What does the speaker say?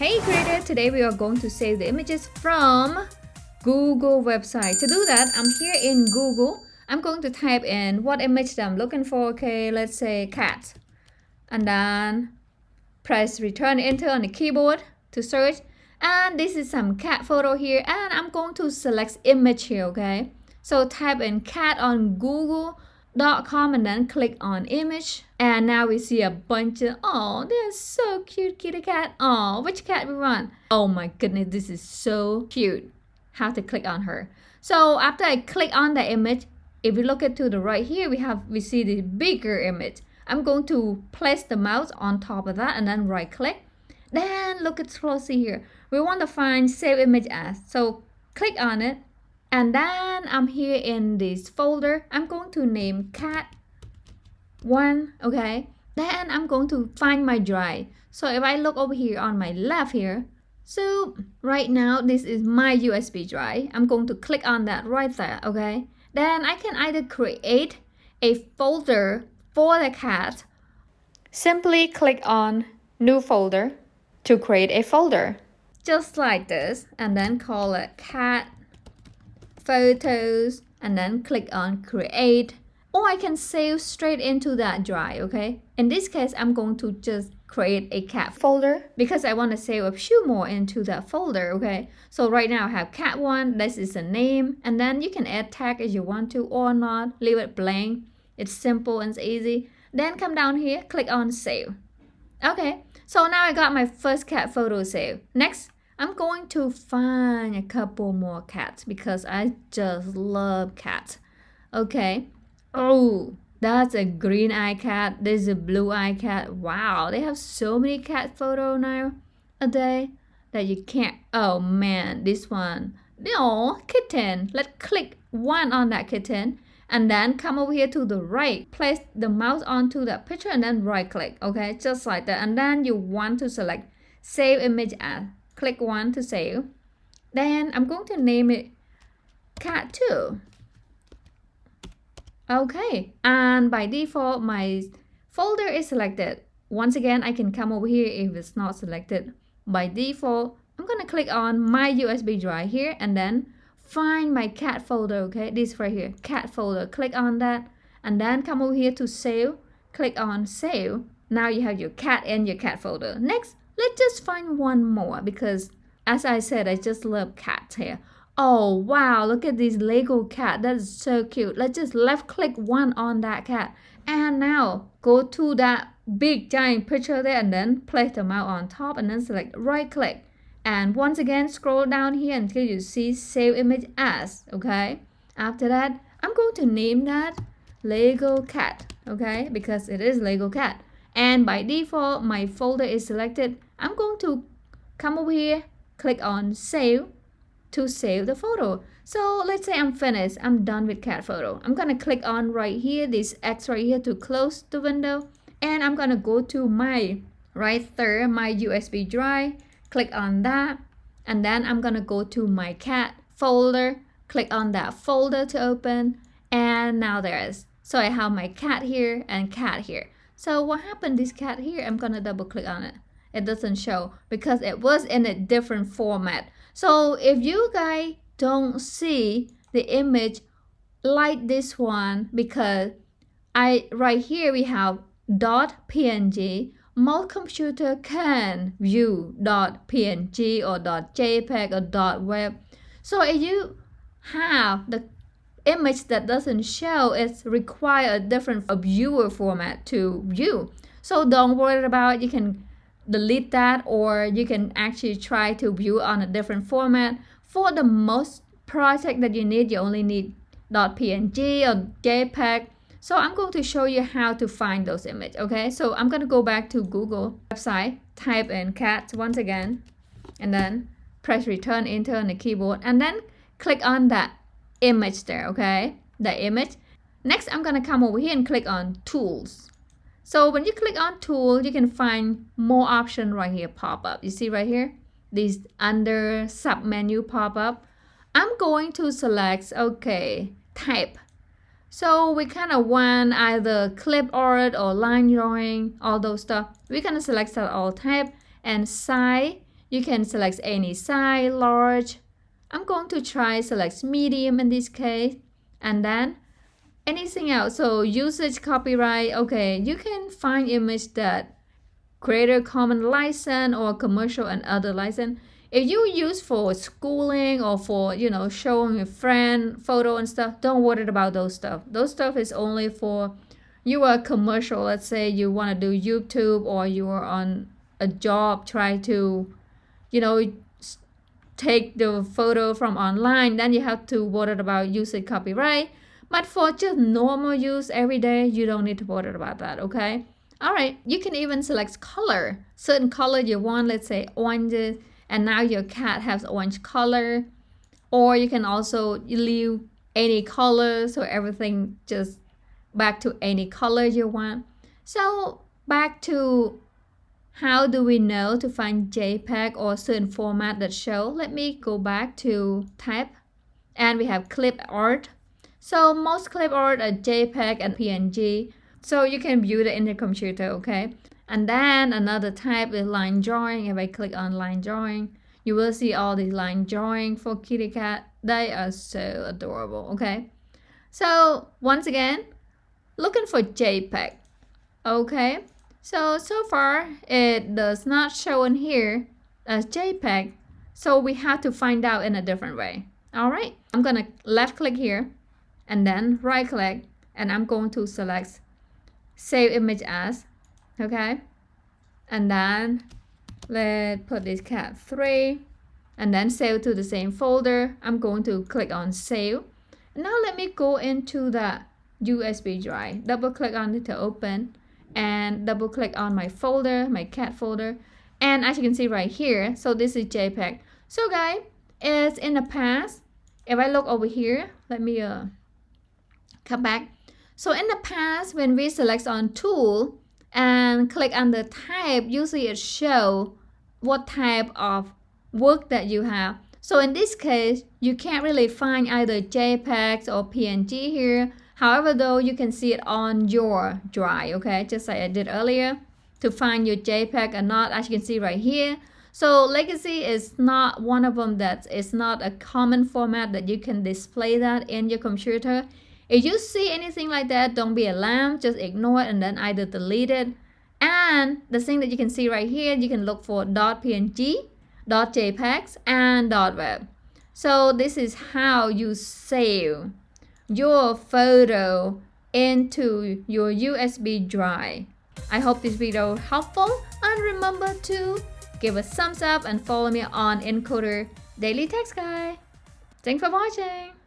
Hey creator, today we are going to save the images from Google website. To do that, I'm here in Google. I'm going to type in what image that I'm looking for. Okay, let's say cat. And then press return enter on the keyboard to search. And this is some cat photo here. And I'm going to select image here, okay? So type in cat on google.com and then click on image. And now we see a bunch of, oh, they're so cute, kitty cat. Oh, which cat we want? Oh my goodness, this is so cute. Have to click on her. So after I click on the image, if we look at to the right here, we see the bigger image. I'm going to place the mouse on top of that and then right click. Then look at closely here. We want to find save image as. So click on it. And then I'm here in this folder. I'm going to name cat 1, okay? Then I'm going to find my drive. So if I look over here on my left here, so right now this is my USB drive. I'm going to click on that right there, okay? Then I can either create a folder for the cat. Simply click on new folder to create a folder. Just like this, and then call it cat photos and then click on create, or I can save straight into that drive, okay? In this case, I'm going to just create a cat folder because I want to save a few more into that folder, okay? So right now I have cat 1, this is the name, and then you can add tag as you want to or not, leave it blank. It's simple and it's easy. Then come down here, click on save. Okay, so now I got my first cat photo saved. Next, I'm going to find a couple more cats because I just love cats. Okay. Oh, that's a green eye cat. There's a blue eye cat. Wow, they have so many cat photos now a day that you can't. Oh man, this one. No, kitten. Let's click one on that kitten. And then come over here to the right. Place the mouse onto that picture and then right click. Okay, just like that. And then you want to select save image as. Click 1 to save. Then I'm going to name it cat 2. Okay, and by default my folder is selected. Once again, I can come over here if it's not selected. By default, I'm gonna click on my USB drive here and then find my cat folder. Okay, this right here, cat folder. Click on that and then come over here to save. Click on save. Now you have your cat and your cat folder. Next, let's just find one more because as I said, I just love cats here. Oh wow, look at this Lego cat. That is so cute. Let's just left click one on that cat. And now go to that big giant picture there and then place the mouse on top and then select right click. And once again, scroll down here until you see save image as, okay? After that, I'm going to name that Lego cat, okay? Because it is Lego cat. And by default, my folder is selected. I'm going to come over here, click on save to save the photo. So let's say I'm finished. I'm done with cat photo. I'm gonna click on right here, this X right here to close the window. And I'm gonna go to my right there, my USB drive. Click on that. And then I'm gonna go to my cat folder. Click on that folder to open. And now there is. So I have my cat here and cat here. So what happened this cat here? I'm gonna double click on it. It doesn't show because it was in a different format. So if you guys don't see the image like this one, because right here we have .png, most computer can view .png or .jpeg or .web. So if you have the image that doesn't show, it's require a different viewer format to view. So don't worry about it. You can delete that or you can actually try to view on a different format. For the most project that you need, you only need .png or JPEG. So I'm going to show you how to find those images, okay? So I'm going to go back to Google website, type in cats once again, and then press return enter on the keyboard, and then click on that image there, okay? The image. Next, I'm going to come over here and click on tools. So when you click on tool, you can find more options right here pop up. You see right here, these under sub menu pop up. I'm going to select, okay, type. So we kind of want either clip art or line drawing, all those stuff. We're going to select that all type and size. You can select any size, large. I'm going to try select medium in this case, and then anything else. So usage copyright, okay, you can find image that Creator Commons license or commercial and other license. If you use for schooling or for, you know, showing a friend photo and stuff, don't worry about those stuff. Those stuff is only for you are commercial. Let's say you want to do YouTube or you are on a job, try to, you know, take the photo from online, then you have to worry about usage copyright. But for just normal use every day, you don't need to worry about that, okay? All right, you can even select color. Certain color you want, let's say orange, and now your cat has orange color. Or you can also leave any color, so everything just back to any color you want. So back to how do we know to find JPEG or certain format that show? Let me go back to type, and we have clip art. So most clip art are JPEG and PNG. So you can view it in the computer, okay? And then another type is line drawing. If I click on line drawing, you will see all these line drawing for kitty cat. They are so adorable, okay? So once again, looking for JPEG, okay? So far it does not show in here as JPEG. So we have to find out in a different way. All right, I'm gonna left click here and then right click, and I'm going to select save image as, okay? And then let's put this cat 3 and then save to the same folder. I'm going to click on save. Now let me go into the USB drive, double click on it to open, and double click on my folder, my cat folder, and as you can see right here, so this is JPEG. So guys, it's in the past. If I look over here, let me come back. So in the past, when we select on tool and click on the type, usually it show what type of work that you have. So in this case, you can't really find either JPEGs or PNG here. However, though, you can see it on your drive, okay? Just like I did earlier. To find your JPEG or not, as you can see right here. So legacy is not one of them that is not a common format that you can display that in your computer. If you see anything like that, don't be alarmed, just ignore it and then either delete it. And the thing that you can see right here, you can look for .png, .jpegs, and .web. So this is how you save your photo into your USB drive. I hope this video helpful, and remember to give a thumbs up and follow me on Encoder Daily Text Guy. Thanks for watching.